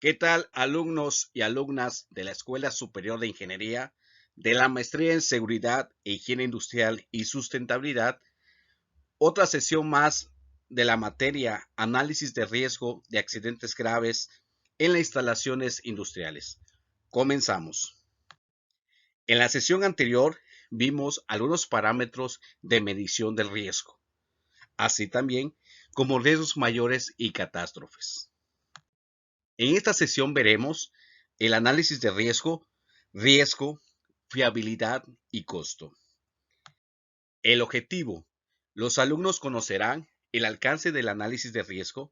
¿Qué tal, alumnos y alumnas de la Escuela Superior de Ingeniería, de la Maestría en Seguridad e Higiene Industrial y Sustentabilidad? Otra sesión más de la materia Análisis de riesgo de accidentes graves en las instalaciones industriales. Comenzamos. En la sesión anterior vimos algunos parámetros de medición del riesgo, así también como riesgos mayores y catástrofes. En esta sesión veremos el análisis de riesgo, fiabilidad y costo. El objetivo. Los alumnos conocerán el alcance del análisis de riesgo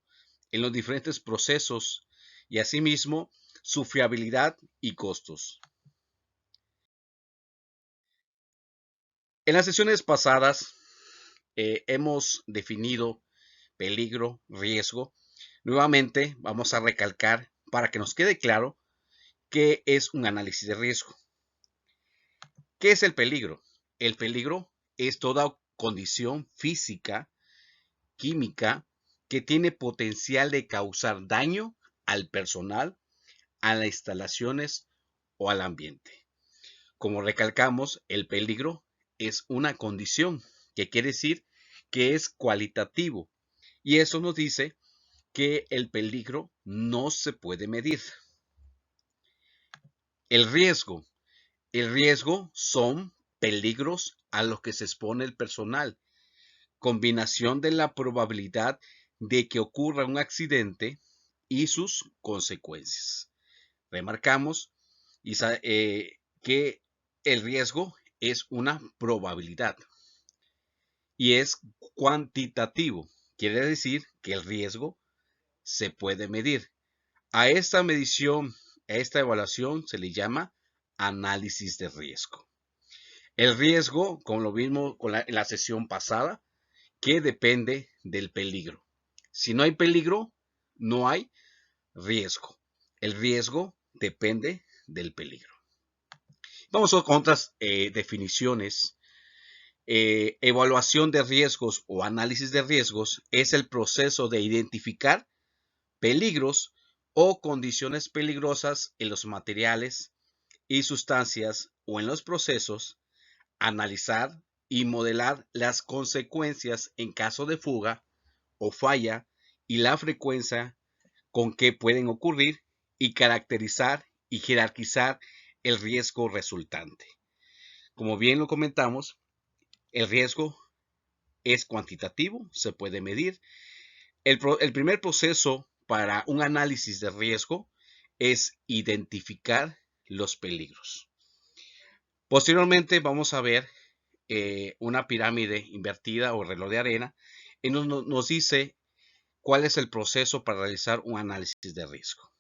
en los diferentes procesos y asimismo su fiabilidad y costos. En las sesiones pasadas hemos definido peligro, riesgo. Nuevamente vamos a recalcar para que nos quede claro qué es un análisis de riesgo. ¿Qué es el peligro? El peligro es toda condición física, química, que tiene potencial de causar daño al personal, a las instalaciones o al ambiente. Como recalcamos, el peligro es una condición, que quiere decir que es cualitativo. Y eso nos dice que el peligro no se puede medir. El riesgo. El riesgo son peligros a los que se expone el personal, combinación de la probabilidad de que ocurra un accidente y sus consecuencias. Remarcamos que el riesgo es una probabilidad y es cuantitativo. Quiere decir que el riesgo se puede medir. A esta medición, a esta evaluación se le llama análisis de riesgo. El riesgo, como lo vimos en la sesión pasada, que depende del peligro. Si no hay peligro, no hay riesgo. El riesgo depende del peligro. Vamos con otras definiciones. Evaluación de riesgos o análisis de riesgos es el proceso de identificar peligros o condiciones peligrosas en los materiales y sustancias o en los procesos, analizar y modelar las consecuencias en caso de fuga o falla y la frecuencia con que pueden ocurrir y caracterizar y jerarquizar el riesgo resultante. Como bien lo comentamos, el riesgo es cuantitativo, se puede medir. El primer proceso para un análisis de riesgo es identificar los peligros. Posteriormente vamos a ver una pirámide invertida o reloj de arena y nos dice cuál es el proceso para realizar un análisis de riesgo.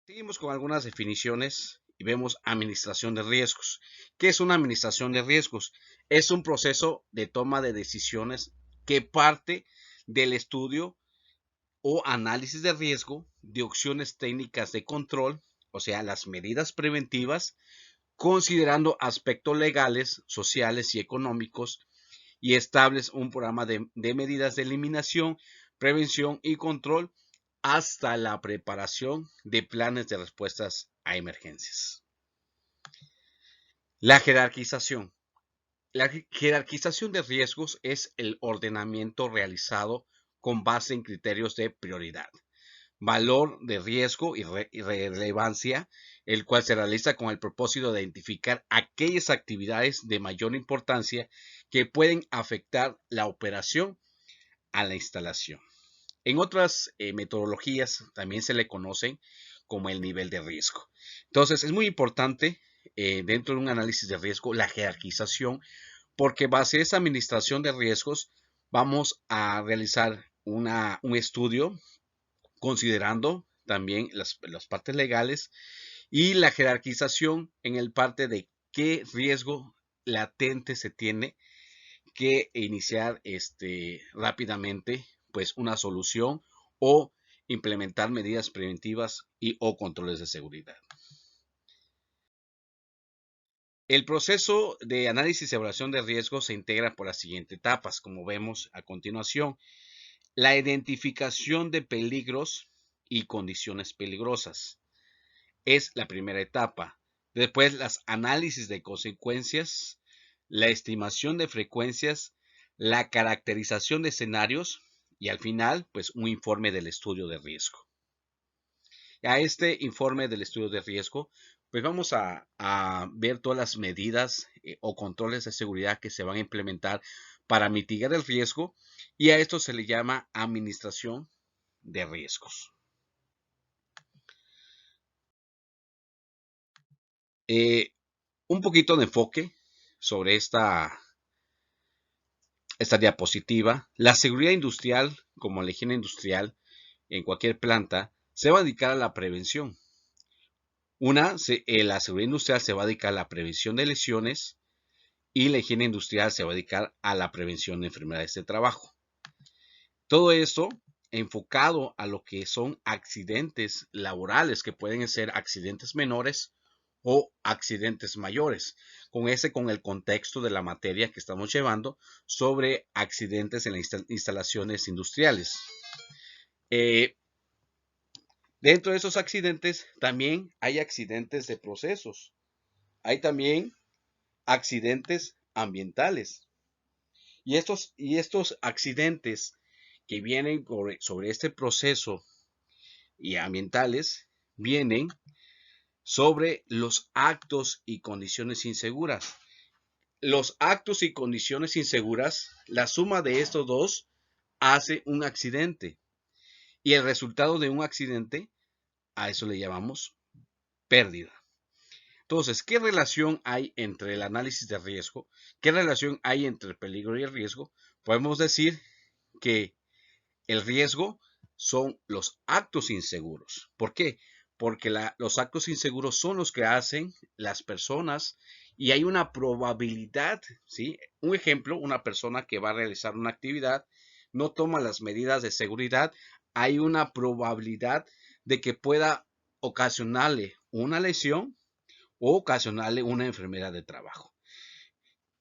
Seguimos con algunas definiciones y vemos administración de riesgos. ¿Qué es una administración de riesgos? Es un proceso de toma de decisiones que parte del estudio o análisis de riesgo de opciones técnicas de control, o sea, las medidas preventivas, considerando aspectos legales, sociales y económicos, y establece un programa de medidas de eliminación, prevención y control hasta la preparación de planes de respuestas a emergencias. La jerarquización. La jerarquización de riesgos es el ordenamiento realizado con base en criterios de prioridad, valor de riesgo y relevancia, el cual se realiza con el propósito de identificar aquellas actividades de mayor importancia que pueden afectar la operación a la instalación. En otras metodologías también se le conocen como el nivel de riesgo. Entonces es muy importante dentro de un análisis de riesgo la jerarquización, porque base a esa administración de riesgos vamos a realizar un estudio considerando también las partes legales y la jerarquización en el parte de qué riesgo latente se tiene que iniciar rápidamente pues una solución o implementar medidas preventivas y o controles de seguridad. El proceso de análisis y evaluación de riesgos se integra por las siguientes etapas, como vemos a continuación. La identificación de peligros y condiciones peligrosas es la primera etapa. Después, las análisis de consecuencias, la estimación de frecuencias, la caracterización de escenarios y al final, pues un informe del estudio de riesgo. A este informe del estudio de riesgo, pues vamos a ver todas las medidas o controles de seguridad que se van a implementar para mitigar el riesgo y a esto se le llama administración de riesgos. Un poquito de enfoque sobre esta diapositiva. La seguridad industrial, como la higiene industrial en cualquier planta, se va a dedicar a la prevención. La seguridad industrial se va a dedicar a la prevención de lesiones y la higiene industrial se va a dedicar a la prevención de enfermedades de trabajo. Todo esto enfocado a lo que son accidentes laborales, que pueden ser accidentes menores o accidentes mayores, con el contexto de la materia que estamos llevando sobre accidentes en las instalaciones industriales. Dentro de esos accidentes también hay accidentes de procesos, hay también accidentes ambientales. Y estos accidentes que vienen sobre este proceso y ambientales vienen sobre los actos y condiciones inseguras. Los actos y condiciones inseguras, la suma de estos dos hace un accidente. Y el resultado de un accidente, a eso le llamamos pérdida. Entonces, ¿qué relación hay entre el análisis de riesgo? ¿Qué relación hay entre el peligro y el riesgo? Podemos decir que el riesgo son los actos inseguros. ¿Por qué? Porque los actos inseguros son los que hacen las personas y hay una probabilidad, ¿sí? Un ejemplo, una persona que va a realizar una actividad no toma las medidas de seguridad, hay una probabilidad de que pueda ocasionarle una lesión o ocasionarle una enfermedad de trabajo.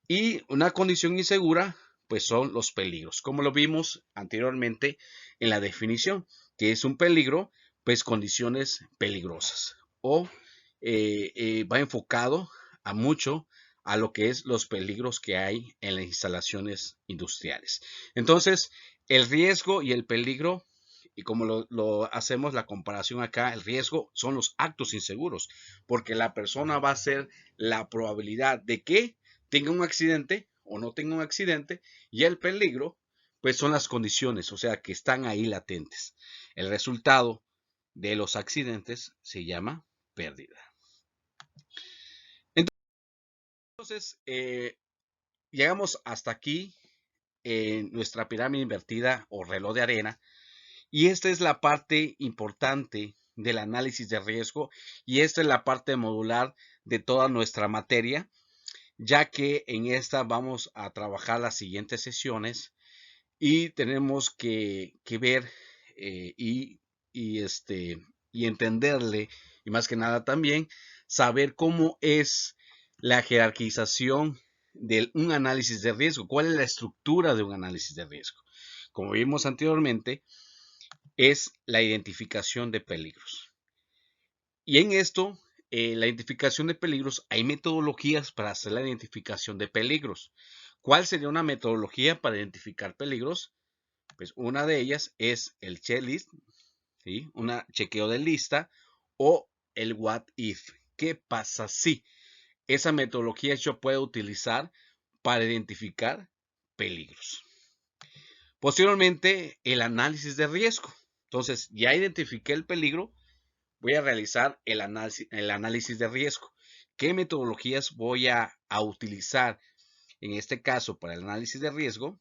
Y una condición insegura, pues son los peligros, como lo vimos anteriormente en la definición, que es un peligro, pues condiciones peligrosas. O va enfocado a mucho a lo que es los peligros que hay en las instalaciones industriales. Entonces, el riesgo y el peligro, y como lo hacemos la comparación acá, el riesgo son los actos inseguros, porque la persona va a ser la probabilidad de que tenga un accidente o no tenga un accidente, y el peligro, pues son las condiciones, o sea, que están ahí latentes. El resultado de los accidentes se llama pérdida. Entonces, llegamos hasta aquí en nuestra pirámide invertida o reloj de arena, y esta es la parte importante del análisis de riesgo, y esta es la parte modular de toda nuestra materia, ya que en esta vamos a trabajar las siguientes sesiones y tenemos que ver y entenderle, y más que nada también saber cómo es la jerarquización de un análisis de riesgo, cuál es la estructura de un análisis de riesgo. Como vimos anteriormente, es la identificación de peligros. Y en esto, la identificación de peligros, hay metodologías para hacer la identificación de peligros. ¿Cuál sería una metodología para identificar peligros? Pues una de ellas es el checklist, ¿sí? Una chequeo de lista o el what if. ¿Qué pasa si? Esa metodología yo puedo utilizar para identificar peligros. Posteriormente, el análisis de riesgo. Entonces, ya identifiqué el peligro, voy a realizar el análisis de riesgo. ¿Qué metodologías voy a utilizar en este caso para el análisis de riesgo?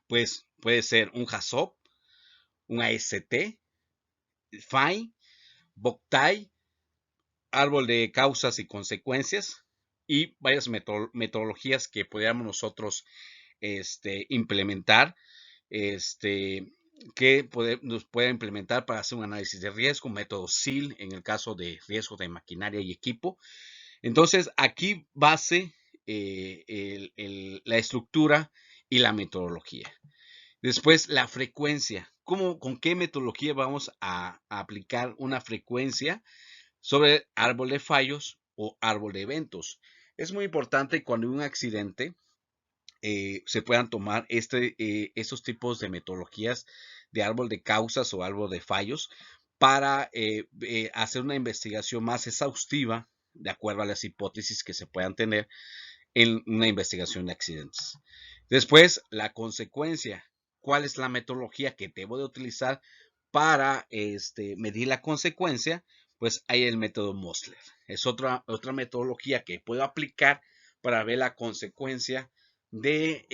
Pues puede ser un HACCP, un AST, FINE, BOCTAI, árbol de causas y consecuencias y varias metodologías que podríamos nosotros implementar, que nos pueda implementar para hacer un análisis de riesgo, un método SIL en el caso de riesgo de maquinaria y equipo. Entonces, aquí base la estructura y la metodología. Después, la frecuencia. ¿Con qué metodología vamos a aplicar una frecuencia sobre árbol de fallos o árbol de eventos? Es muy importante cuando hay un accidente se puedan tomar estos tipos de metodologías de árbol de causas o árbol de fallos para hacer una investigación más exhaustiva de acuerdo a las hipótesis que se puedan tener en una investigación de accidentes. Después, la consecuencia. ¿Cuál es la metodología que debo de utilizar para medir la consecuencia? Pues hay el método Mosler. Es otra metodología que puedo aplicar para ver la consecuencia de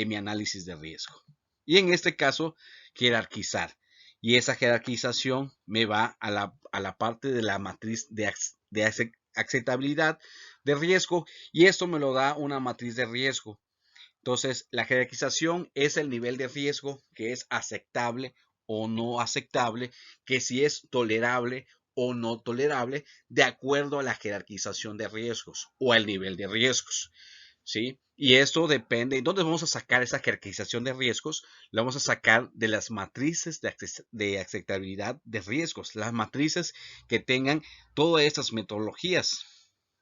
mi análisis de riesgo. Y en este caso, jerarquizar. Y esa jerarquización me va a la parte de la matriz de aceptabilidad de riesgo y esto me lo da una matriz de riesgo. Entonces, la jerarquización es el nivel de riesgo que es aceptable o no aceptable, que si es tolerable o no tolerable, de acuerdo a la jerarquización de riesgos o al nivel de riesgos. ¿Sí? Y esto depende, ¿dónde vamos a sacar esa jerarquización de riesgos? La vamos a sacar de las matrices de aceptabilidad de riesgos, las matrices que tengan todas estas metodologías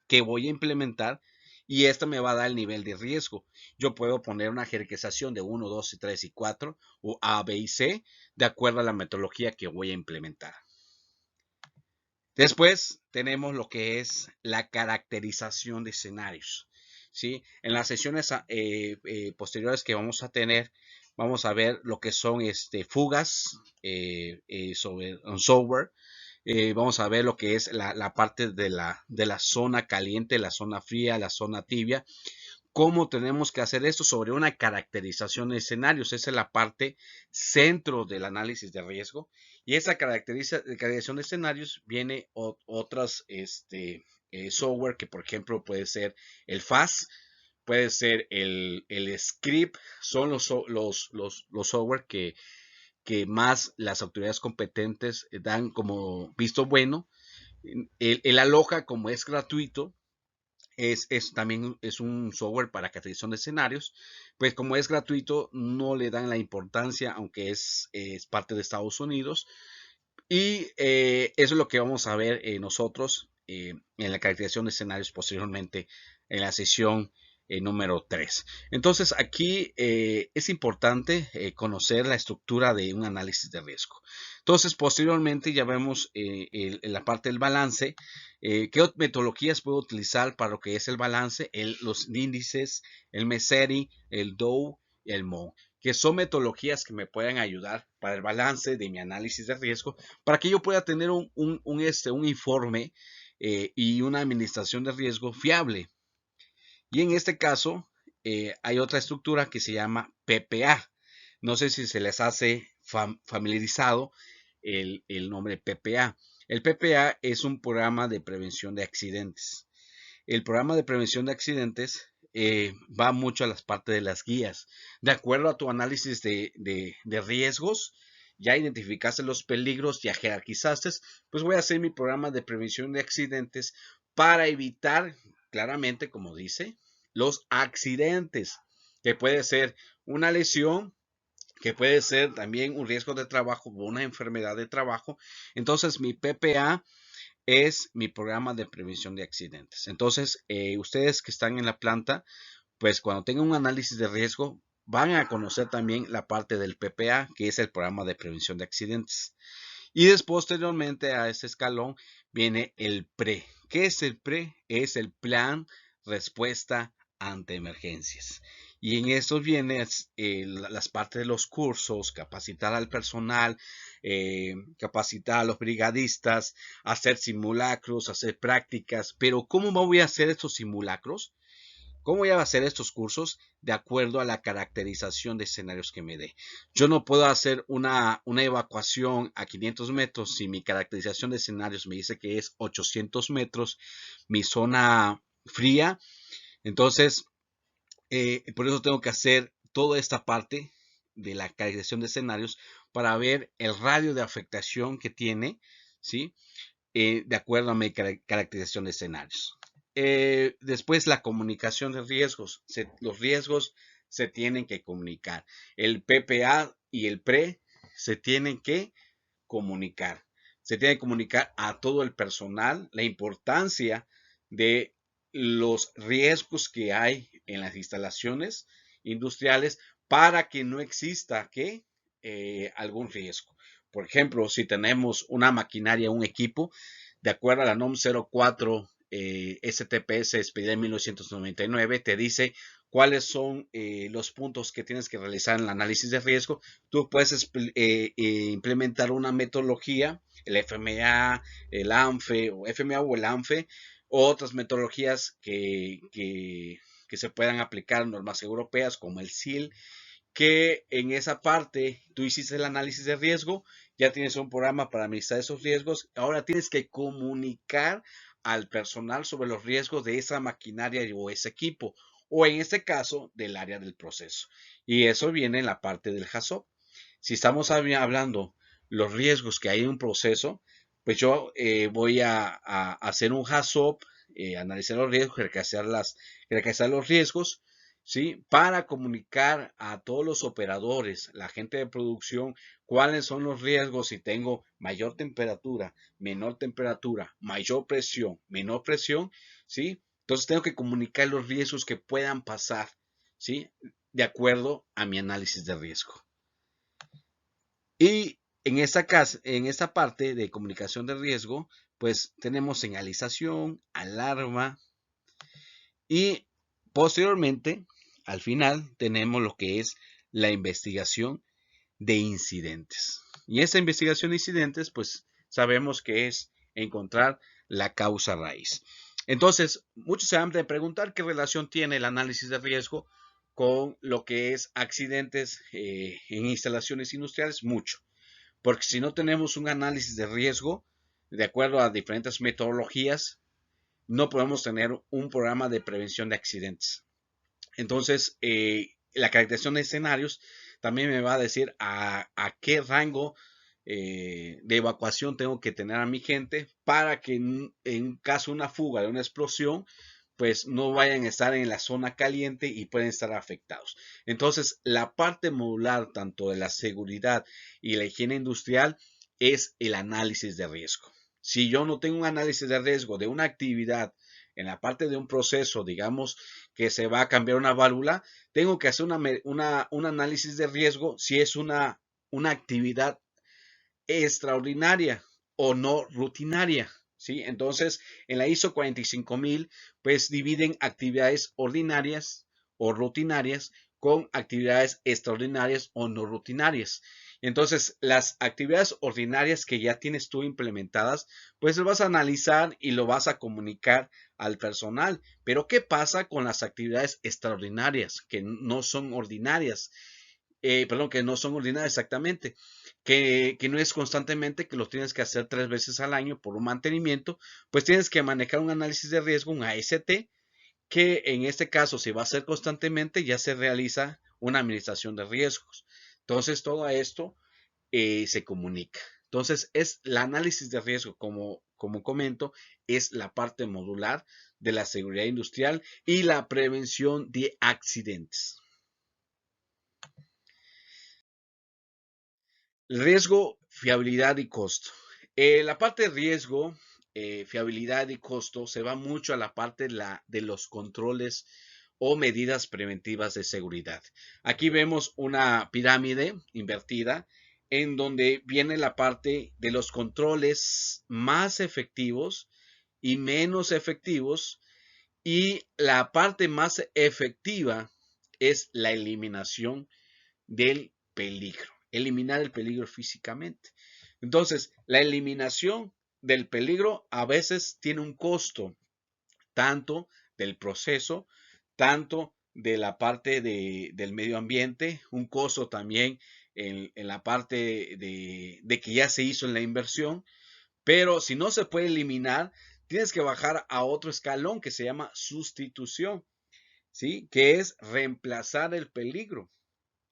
que voy a implementar y esta me va a dar el nivel de riesgo. Yo puedo poner una jerarquización de 1, 2, 3 y 4 o A, B y C de acuerdo a la metodología que voy a implementar. Después tenemos lo que es la caracterización de escenarios. ¿Sí? En las sesiones posteriores que vamos a tener, vamos a ver lo que son fugas sobre un software. Vamos a ver lo que es la parte de la zona caliente, la zona fría, la zona tibia. ¿Cómo tenemos que hacer esto? Sobre una caracterización de escenarios. Esa es la parte centro del análisis de riesgo. Y esa caracterización de escenarios viene otras software que, por ejemplo, puede ser el FAS, puede ser el Script. Son los software que más las autoridades competentes dan como visto bueno. El Aloha, como es gratuito, también es un software para caracterización de escenarios, pues como es gratuito no le dan la importancia, aunque es parte de Estados Unidos, y eso es lo que vamos a ver nosotros en la caracterización de escenarios posteriormente en la sesión número 3. Entonces aquí es importante conocer la estructura de un análisis de riesgo. Entonces posteriormente ya vemos la parte del balance. ¿Qué metodologías puedo utilizar para lo que es el balance? Los índices, el MESERI, el DOW y el MOE, que son metodologías que me pueden ayudar para el balance de mi análisis de riesgo, para que yo pueda tener un informe y una administración de riesgo fiable. Y en este caso hay otra estructura que se llama PPA. No sé si se les hace familiarizado el nombre PPA. El PPA es un programa de prevención de accidentes. El programa de prevención de accidentes va mucho a las partes de las guías. De acuerdo a tu análisis de riesgos, ya identificaste los peligros, ya jerarquizaste, pues voy a hacer mi programa de prevención de accidentes para evitar, claramente, como dice, los accidentes, que puede ser una lesión, que puede ser también un riesgo de trabajo o una enfermedad de trabajo. Entonces, mi PPA es mi programa de prevención de accidentes. Entonces, ustedes que están en la planta, pues cuando tengan un análisis de riesgo, van a conocer también la parte del PPA, que es el programa de prevención de accidentes. Y después, posteriormente a este escalón, viene el PRE. ¿Qué es el PRE? Es el plan respuesta ante emergencias. Y en esto vienen las partes de los cursos, capacitar al personal, capacitar a los brigadistas, hacer simulacros, hacer prácticas. Pero ¿cómo voy a hacer estos simulacros? ¿Cómo voy a hacer estos cursos? De acuerdo a la caracterización de escenarios que me dé. Yo no puedo hacer una evacuación a 500 metros si mi caracterización de escenarios me dice que es 800 metros, mi zona fría. Entonces, por eso tengo que hacer toda esta parte de la caracterización de escenarios para ver el radio de afectación que tiene, ¿sí? De acuerdo a mi caracterización de escenarios. Después la comunicación de riesgos. Los riesgos se tienen que comunicar. El PPA y el PRE se tienen que comunicar. Se tiene que comunicar a todo el personal la importancia de los riesgos que hay en las instalaciones industriales para que no exista algún riesgo. Por ejemplo, si tenemos una maquinaria, un equipo, de acuerdo a la NOM 04 STPS expedida en 1999, te dice cuáles son los puntos que tienes que realizar en el análisis de riesgo. Tú puedes implementar una metodología, el FMA, el ANFE o FMA o el ANFE, o otras metodologías que se puedan aplicar, normas europeas como el SIL, que en esa parte tú hiciste el análisis de riesgo, ya tienes un programa para administrar esos riesgos, ahora tienes que comunicar al personal sobre los riesgos de esa maquinaria o ese equipo, o en este caso del área del proceso. Y eso viene en la parte del HACCP. Si estamos hablando los riesgos que hay en un proceso, pues yo voy a hacer un HACCP, analizar los riesgos, caracterizar los riesgos, ¿sí? Para comunicar a todos los operadores, la gente de producción, cuáles son los riesgos si tengo mayor temperatura, menor temperatura, mayor presión, menor presión, ¿sí? Entonces tengo que comunicar los riesgos que puedan pasar, ¿sí? De acuerdo a mi análisis de riesgo. Y en esta parte de comunicación de riesgo, pues tenemos señalización, alarma y posteriormente, al final, tenemos lo que es la investigación de incidentes. Y esta investigación de incidentes, pues sabemos que es encontrar la causa raíz. Entonces, muchos se han de preguntar qué relación tiene el análisis de riesgo con lo que es accidentes en instalaciones industriales. Mucho. Porque si no tenemos un análisis de riesgo, de acuerdo a diferentes metodologías, no podemos tener un programa de prevención de accidentes. Entonces, la caracterización de escenarios también me va a decir a qué rango de evacuación tengo que tener a mi gente para que en caso de una fuga, de una explosión, pues no vayan a estar en la zona caliente y pueden estar afectados. Entonces, la parte modular tanto de la seguridad y la higiene industrial es el análisis de riesgo. Si yo no tengo un análisis de riesgo de una actividad en la parte de un proceso, digamos que se va a cambiar una válvula, tengo que hacer un análisis de riesgo si es una actividad extraordinaria o no rutinaria. ¿Sí? Entonces, en la ISO 45000, pues dividen actividades ordinarias o rutinarias con actividades extraordinarias o no rutinarias. Entonces, las actividades ordinarias que ya tienes tú implementadas, pues lo vas a analizar y lo vas a comunicar al personal. Pero, ¿qué pasa con las actividades extraordinarias que no son ordinarias? Que no son ordinarias exactamente, que no es constantemente, que los tienes que hacer 3 veces al año por un mantenimiento, pues tienes que manejar un análisis de riesgo, un AST, que en este caso, si va a ser constantemente, ya se realiza una administración de riesgos. Entonces, todo esto se comunica. Entonces, es el análisis de riesgo, como comento, es la parte modular de la seguridad industrial y la prevención de accidentes. Riesgo, fiabilidad y costo. La parte de riesgo, fiabilidad y costo se va mucho a la parte de los controles o medidas preventivas de seguridad. Aquí vemos una pirámide invertida en donde viene la parte de los controles más efectivos y menos efectivos, y la parte más efectiva es la eliminación del peligro, eliminar el peligro físicamente. Entonces, la eliminación del peligro a veces tiene un costo, tanto del proceso, tanto de la parte del medio ambiente, un costo también en la parte de que ya se hizo en la inversión, pero si no se puede eliminar, tienes que bajar a otro escalón que se llama sustitución, ¿sí? Que es reemplazar el peligro.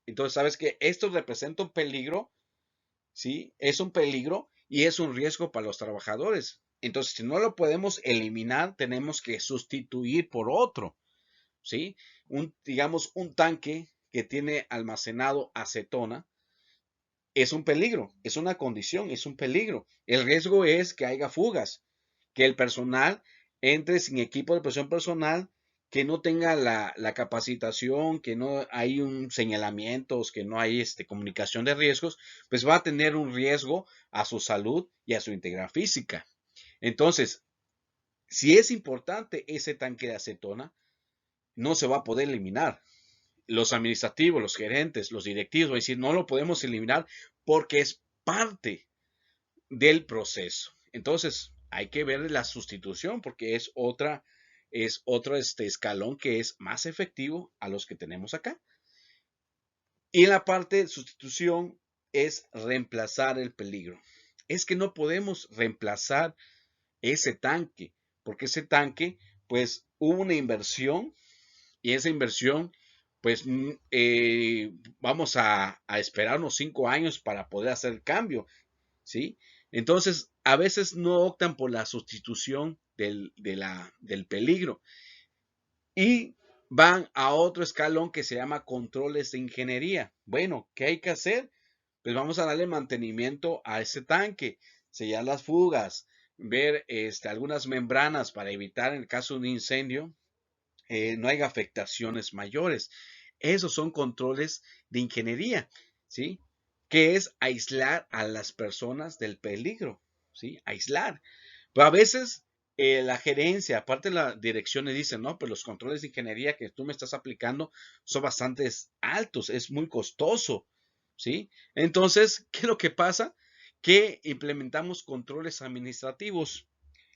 Entonces, sabes que esto representa un peligro, ¿sí? Es un peligro y es un riesgo para los trabajadores. Entonces, si no lo podemos eliminar, tenemos que sustituir por otro. ¿sí? Digamos, un tanque que tiene almacenado acetona es un peligro, es una condición, es un peligro. El riesgo es que haya fugas, que el personal entre sin equipo de protección personal, que no tenga la capacitación, que no hay un señalamientos, que no hay comunicación de riesgos, pues va a tener un riesgo a su salud y a su integridad física. Entonces, si es importante ese tanque de acetona, no se va a poder eliminar. Los administrativos, los gerentes, los directivos van a decir, no lo podemos eliminar porque es parte del proceso. Entonces, hay que ver la sustitución porque es otro escalón que es más efectivo a los que tenemos acá. Y la parte de sustitución es reemplazar el peligro. Es que no podemos reemplazar ese tanque, porque ese tanque, pues hubo una inversión y esa inversión, pues vamos a esperar unos 5 años para poder hacer el cambio, ¿sí? Entonces, a veces no optan por la sustitución del peligro y van a otro escalón que se llama controles de ingeniería. Bueno, ¿qué hay que hacer? Pues vamos a darle mantenimiento a ese tanque, sellar las fugas, ver algunas membranas para evitar en el caso de un incendio no haya afectaciones mayores. Esos son controles de ingeniería, ¿sí? Que es aislar a las personas del peligro, ¿sí? Aislar. Pero a veces la gerencia, aparte de la dirección, le dicen, no, pues los controles de ingeniería que tú me estás aplicando son bastante altos, es muy costoso, ¿sí? Entonces, ¿qué es lo que pasa? Que implementamos controles administrativos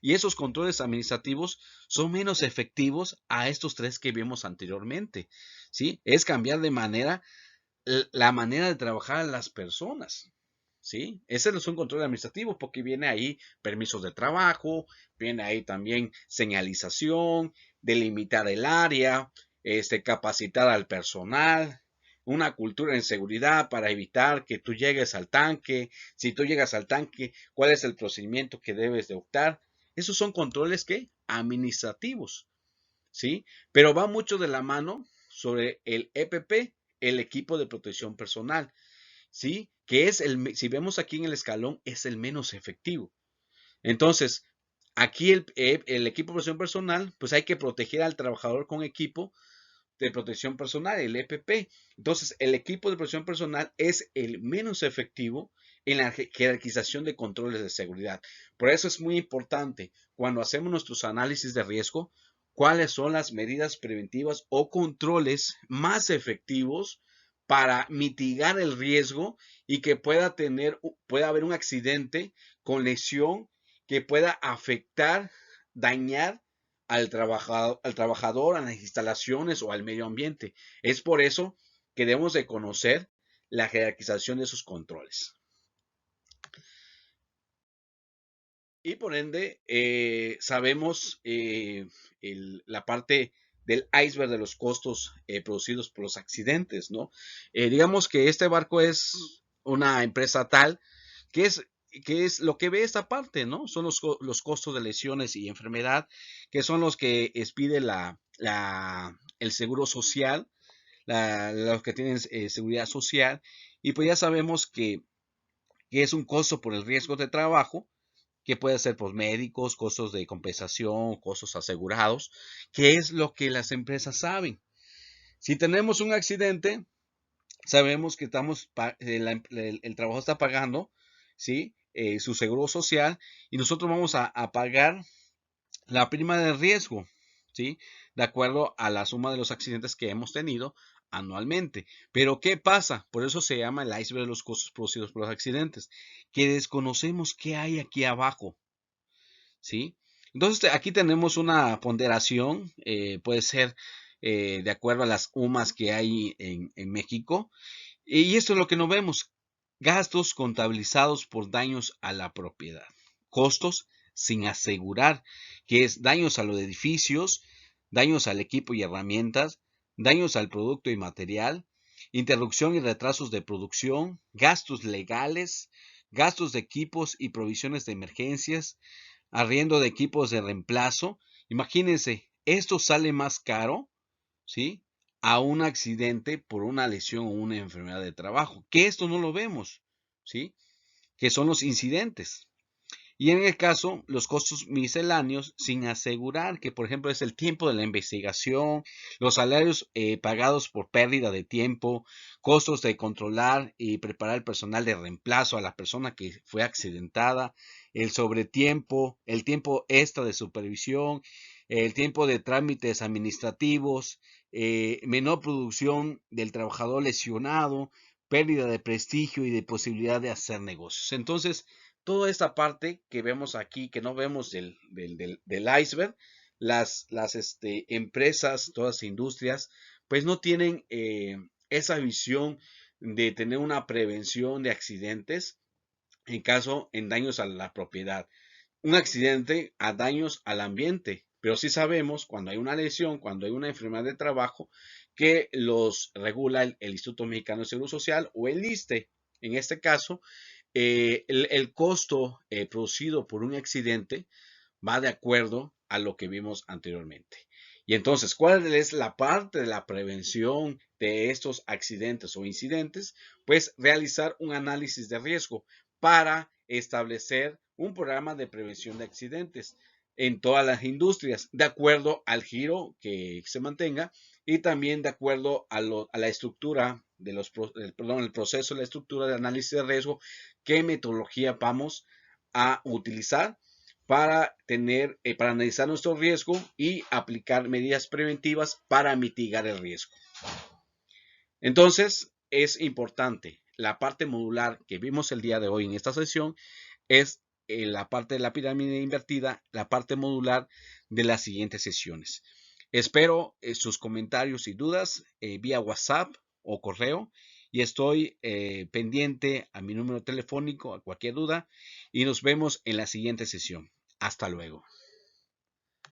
y esos controles administrativos son menos efectivos a estos tres que vimos anteriormente, ¿sí? Es cambiar de manera la manera de trabajar a las personas, ¿sí? Ese no es un control administrativo porque viene ahí permisos de trabajo, viene ahí también señalización, delimitar el área, capacitar al personal, una cultura en seguridad para evitar que tú llegues al tanque, si tú llegas al tanque, cuál es el procedimiento que debes de optar. Esos son controles que administrativos, ¿sí? Pero va mucho de la mano sobre el EPP, el equipo de protección personal, ¿sí? Que es si vemos aquí en el escalón, es el menos efectivo. Entonces, aquí el equipo de protección personal, pues hay que proteger al trabajador con equipo de protección personal, el EPP. Entonces, el equipo de protección personal es el menos efectivo en la jerarquización de controles de seguridad. Por eso es muy importante cuando hacemos nuestros análisis de riesgo, cuáles son las medidas preventivas o controles más efectivos para mitigar el riesgo y que pueda haber un accidente con lesión que pueda afectar, dañar al trabajador, a las instalaciones o al medio ambiente. Es por eso que debemos de conocer la jerarquización de esos controles. Y por ende, sabemos la parte del iceberg de los costos producidos por los accidentes, ¿no? Digamos que este barco es una empresa tal que es lo que ve esta parte, ¿no? Son los costos de lesiones y enfermedad, que son los que expide el seguro social, los que tienen seguridad social, y pues ya sabemos que es un costo por el riesgo de trabajo, que puede ser por médicos, costos de compensación, costos asegurados, que es lo que las empresas saben. Si tenemos un accidente, sabemos que el trabajador está pagando, ¿sí? Su seguro social y nosotros vamos a pagar la prima de riesgo, ¿sí? De acuerdo a la suma de los accidentes que hemos tenido anualmente. Pero ¿qué pasa? Por eso se llama el iceberg de los costos producidos por los accidentes, que desconocemos qué hay aquí abajo, ¿sí? Entonces aquí tenemos una ponderación, puede ser de acuerdo a las UMAS que hay en México, y esto es lo que no vemos. Gastos contabilizados por daños a la propiedad. Costos sin asegurar, que es daños a los edificios, daños al equipo y herramientas, daños al producto y material, interrupción y retrasos de producción, gastos legales, gastos de equipos y provisiones de emergencias, arriendo de equipos de reemplazo. Imagínense, esto sale más caro ¿sí? A un accidente por una lesión o una enfermedad de trabajo, que esto no lo vemos, ¿sí? Que son los incidentes. Y en el caso, los costos misceláneos sin asegurar, que por ejemplo es el tiempo de la investigación, los salarios pagados por pérdida de tiempo, costos de controlar y preparar el personal de reemplazo a la persona que fue accidentada, el sobretiempo, el tiempo extra de supervisión, el tiempo de trámites administrativos, menor producción del trabajador lesionado, pérdida de prestigio y de posibilidad de hacer negocios. Entonces, toda esta parte que vemos aquí, que no vemos del iceberg, las empresas, todas las industrias, pues no tienen esa visión de tener una prevención de accidentes en daños a la propiedad. Un accidente a daños al ambiente, pero sí sabemos cuando hay una lesión, cuando hay una enfermedad de trabajo, que los regula el Instituto Mexicano de Seguro Social o el ISSSTE. En este caso, el costo producido por un accidente va de acuerdo a lo que vimos anteriormente. Y entonces, ¿cuál es la parte de la prevención de estos accidentes o incidentes? Pues realizar un análisis de riesgo para establecer un programa de prevención de accidentes en todas las industrias, de acuerdo al giro que se mantenga y también de acuerdo a la estructura de el proceso, la estructura de análisis de riesgo, qué metodología vamos a utilizar para analizar nuestro riesgo y aplicar medidas preventivas para mitigar el riesgo. Entonces, es importante, la parte modular que vimos el día de hoy en esta sesión es la parte de la pirámide invertida, la parte modular de las siguientes sesiones. Espero sus comentarios y dudas vía WhatsApp o correo y estoy pendiente a mi número telefónico a cualquier duda y nos vemos en la siguiente sesión. Hasta luego.